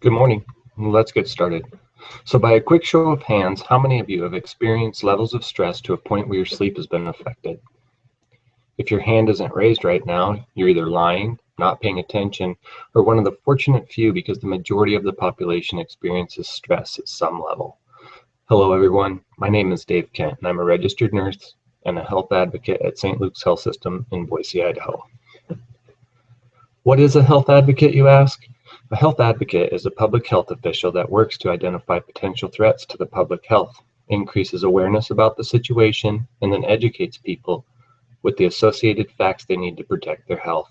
Good morning. Let's get started. So by a quick show of hands, how many of you have experienced levels of stress to a point where your sleep has been affected? If your hand isn't raised right now, you're either lying, not paying attention, or one of the fortunate few because the majority of the population experiences stress at some level. Hello everyone, my name is Dave Kent and I'm a registered nurse and a health advocate at St. Luke's Health System in Boise, Idaho. What is a health advocate, you ask? A health advocate is a public health official that works to identify potential threats to the public health, increases awareness about the situation, and then educates people with the associated facts they need to protect their health.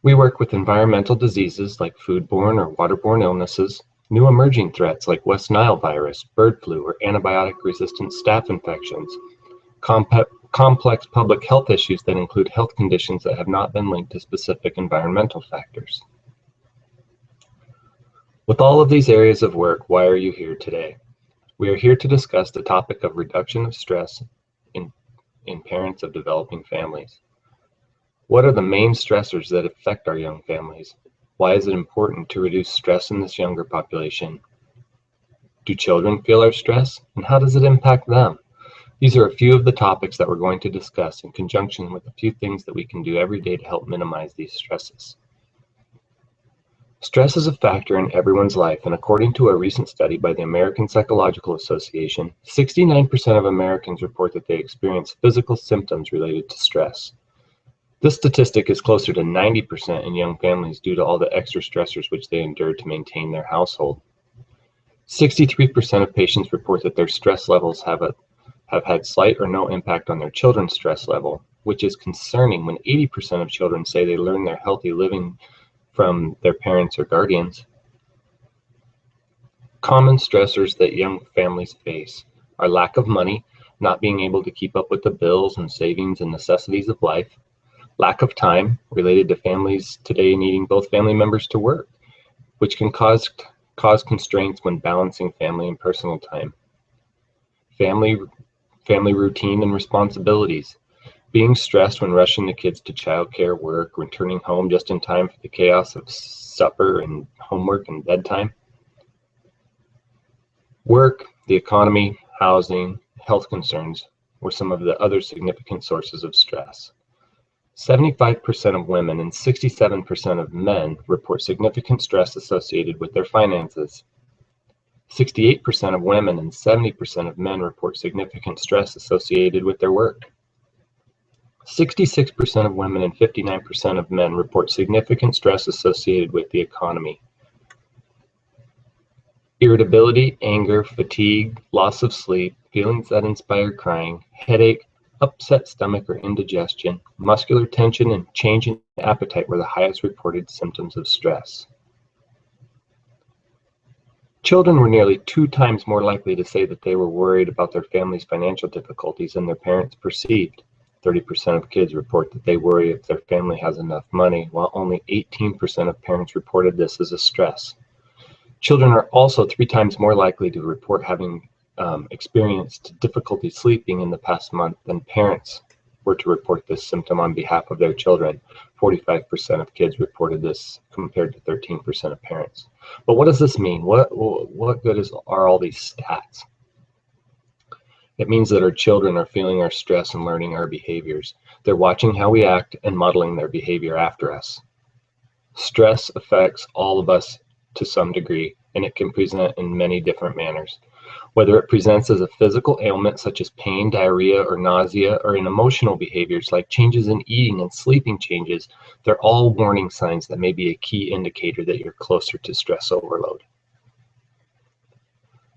We work with environmental diseases like foodborne or waterborne illnesses, new emerging threats like West Nile virus, bird flu, or antibiotic-resistant staph infections, complex public health issues that include health conditions that have not been linked to specific environmental factors. With all of these areas of work, why are you here today? We are here to discuss the topic of reduction of stress in parents of developing families. What are the main stressors that affect our young families? Why is it important to reduce stress in this younger population? Do children feel our stress, and how does it impact them? These are a few of the topics that we're going to discuss in conjunction with a few things that we can do every day to help minimize these stresses. Stress is a factor in everyone's life, and according to a recent study by the American Psychological Association, 69% of Americans report that they experience physical symptoms related to stress. This statistic is closer to 90% in young families due to all the extra stressors which they endure to maintain their household. 63% of patients report that their stress levels have had slight or no impact on their children's stress level, which is concerning when 80% of children say they learn their healthy living from their parents or guardians. Common stressors that young families face are lack of money, not being able to keep up with the bills and savings and necessities of life, lack of time related to families today needing both family members to work, which can cause constraints when balancing family and personal time, family routine and responsibilities, being stressed when rushing the kids to childcare, work, returning home just in time for the chaos of supper and homework and bedtime. Work, the economy, housing, health concerns were some of the other significant sources of stress. 75% of women and 67% of men report significant stress associated with their finances. 68% of women and 70% of men report significant stress associated with their work. 66% of women and 59% of men report significant stress associated with the economy. Irritability, anger, fatigue, loss of sleep, feelings that inspire crying, headache, upset stomach or indigestion, muscular tension, and change in appetite were the highest reported symptoms of stress. Children were nearly 2 times more likely to say that they were worried about their family's financial difficulties than their parents perceived. 30% of kids report that they worry if their family has enough money, while only 18% of parents reported this as a stress. Children are also 3 times more likely to report having experienced difficulty sleeping in the past month than parents were to report this symptom on behalf of their children. 45% of kids reported this compared to 13% of parents. But what does this mean? What good are all these stats? It means that our children are feeling our stress and learning our behaviors. They're watching how we act and modeling their behavior after us. Stress affects all of us to some degree, and it can present in many different manners. Whether it presents as a physical ailment such as pain, diarrhea, or nausea, or in emotional behaviors like changes in eating and sleeping changes, they're all warning signs that may be a key indicator that you're closer to stress overload.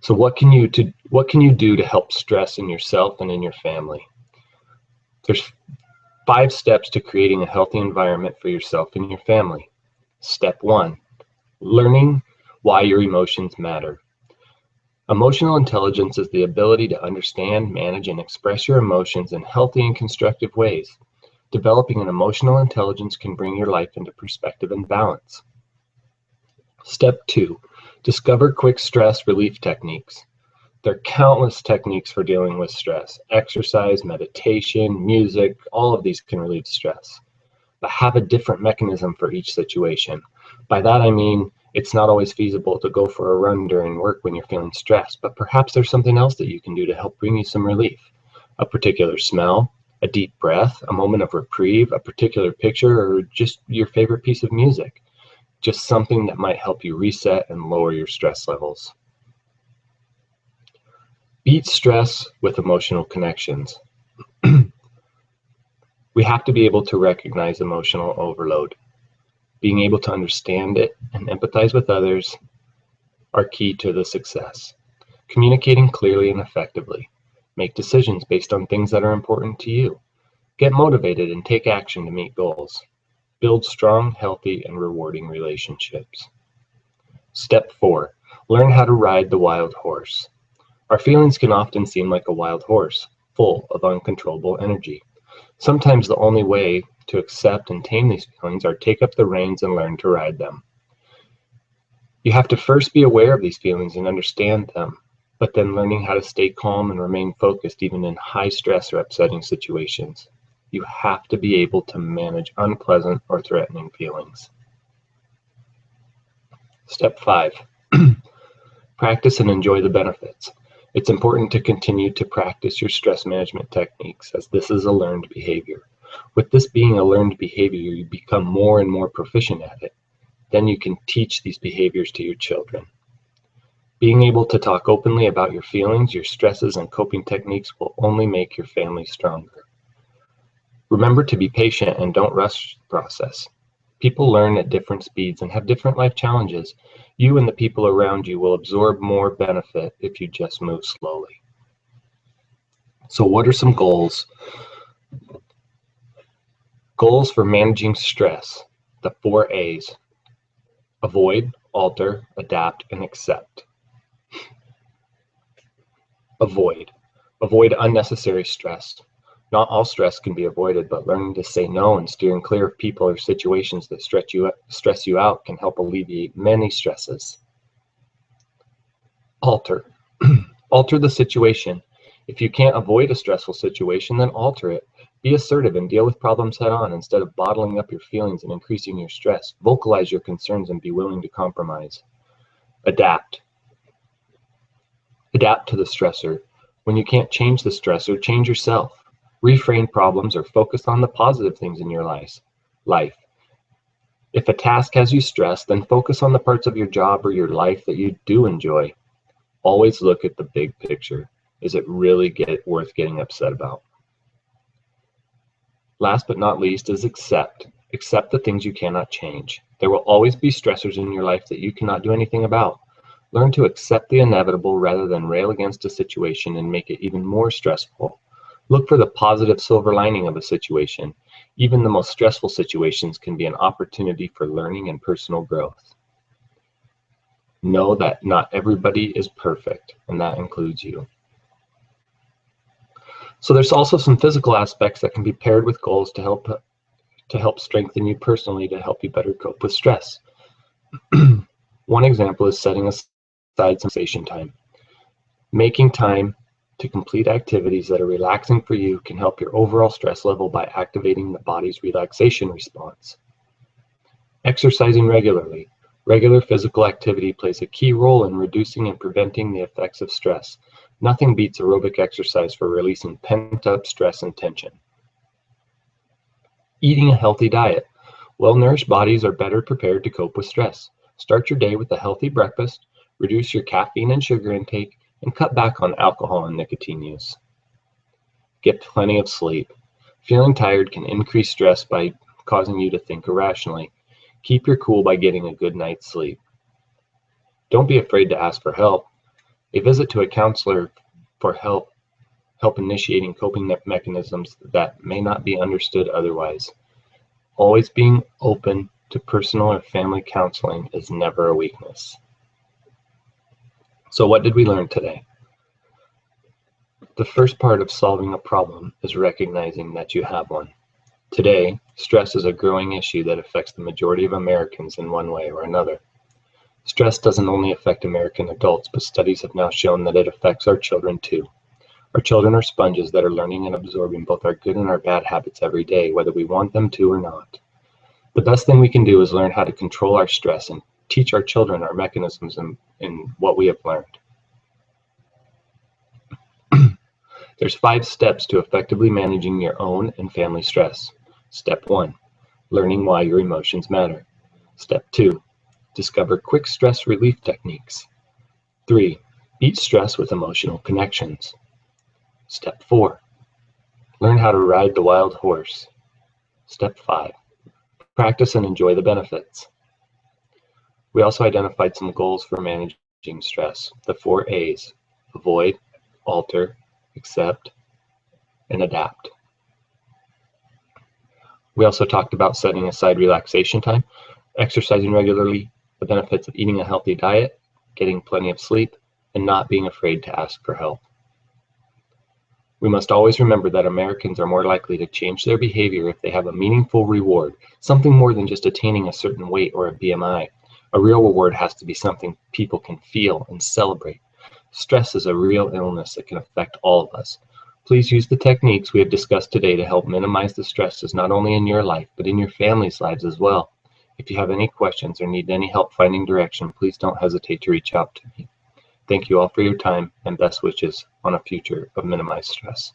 So what can you do to help stress in yourself and in your family? There's 5 steps to creating a healthy environment for yourself and your family. Step 1, learning why your emotions matter. Emotional intelligence is the ability to understand, manage, and express your emotions in healthy and constructive ways. Developing an emotional intelligence can bring your life into perspective and balance. Step 2, discover quick stress relief techniques. There are countless techniques for dealing with stress. Exercise, meditation, music, all of these can relieve stress. But have a different mechanism for each situation. By that I mean it's not always feasible to go for a run during work when you're feeling stressed, but perhaps there's something else that you can do to help bring you some relief. A particular smell, a deep breath, a moment of reprieve, a particular picture, or just your favorite piece of music. Just something that might help you reset and lower your stress levels. Beat stress with emotional connections. We have to be able to recognize emotional overload. Being able to understand it and empathize with others are key to the success. Communicating clearly and effectively. Make decisions based on things that are important to you. Get motivated and take action to meet goals. Build strong, healthy, and rewarding relationships. Step 4. Learn how to ride the wild horse. Our feelings can often seem like a wild horse, full of uncontrollable energy. Sometimes the only way to accept and tame these feelings are take up the reins and learn to ride them. You have to first be aware of these feelings and understand them, but then learning how to stay calm and remain focused even in high stress or upsetting situations. You have to be able to manage unpleasant or threatening feelings. Step 5. Practice and enjoy the benefits. It's important to continue to practice your stress management techniques, as this is a learned behavior. With this being a learned behavior, you become more and more proficient at it. Then you can teach these behaviors to your children. Being able to talk openly about your feelings, your stresses, and coping techniques will only make your family stronger. Remember to be patient and don't rush the process. People learn at different speeds and have different life challenges. You and the people around you will absorb more benefit if you just move slowly. So what are some goals? Goals for managing stress, the 4 A's. Avoid, alter, adapt, and accept. Avoid. Avoid unnecessary stress. Not all stress can be avoided, but learning to say no and steering clear of people or situations that stress you out can help alleviate many stresses. Alter. Alter the situation. If you can't avoid a stressful situation, then alter it. Be assertive and deal with problems head on instead of bottling up your feelings and increasing your stress. Vocalize your concerns and be willing to compromise. Adapt. Adapt to the stressor. When you can't change the stressor, change yourself. Reframe problems or focus on the positive things in your life. If a task has you stressed, then focus on the parts of your job or your life that you do enjoy. Always look at the big picture. Is it really worth getting upset about? Last but not least is accept. Accept the things you cannot change. There will always be stressors in your life that you cannot do anything about. Learn to accept the inevitable rather than rail against a situation and make it even more stressful. Look for the positive silver lining of a situation. Even the most stressful situations can be an opportunity for learning and personal growth. Know that not everybody is perfect, and that includes you. So there's also some physical aspects that can be paired with goals to help strengthen you personally, to help you better cope with stress. One example is setting aside some relaxation time. Making time to complete activities that are relaxing for you can help your overall stress level by activating the body's relaxation response. Exercising regularly. Regular physical activity plays a key role in reducing and preventing the effects of stress. Nothing beats aerobic exercise for releasing pent-up stress and tension. Eating a healthy diet. Well-nourished bodies are better prepared to cope with stress. Start your day with a healthy breakfast, reduce your caffeine and sugar intake, and cut back on alcohol and nicotine use. Get plenty of sleep. Feeling tired can increase stress by causing you to think irrationally. Keep your cool by getting a good night's sleep. Don't be afraid to ask for help. A visit to a counselor for help initiating coping mechanisms that may not be understood otherwise. Always being open to personal or family counseling is never a weakness. So what did we learn today? The first part of solving a problem is recognizing that you have one. Today, stress is a growing issue that affects the majority of Americans in one way or another. Stress doesn't only affect American adults, but studies have now shown that it affects our children too. Our children are sponges that are learning and absorbing both our good and our bad habits every day, whether we want them to or not. The best thing we can do is learn how to control our stress and teach our children our mechanisms in what we have learned. There's 5 steps to effectively managing your own and family stress. Step 1, learning why your emotions matter. Step 2, discover quick stress relief techniques. 3, beat stress with emotional connections. Step 4, learn how to ride the wild horse. Step 5, practice and enjoy the benefits. We also identified some goals for managing stress, the 4 A's: avoid, alter, accept, and adapt. We also talked about setting aside relaxation time, exercising regularly, the benefits of eating a healthy diet, getting plenty of sleep, and not being afraid to ask for help. We must always remember that Americans are more likely to change their behavior if they have a meaningful reward, something more than just attaining a certain weight or a BMI. A real reward has to be something people can feel and celebrate. Stress is a real illness that can affect all of us. Please use the techniques we have discussed today to help minimize the stresses not only in your life, but in your family's lives as well. If you have any questions or need any help finding direction, please don't hesitate to reach out to me. Thank you all for your time and best wishes on a future of minimized stress.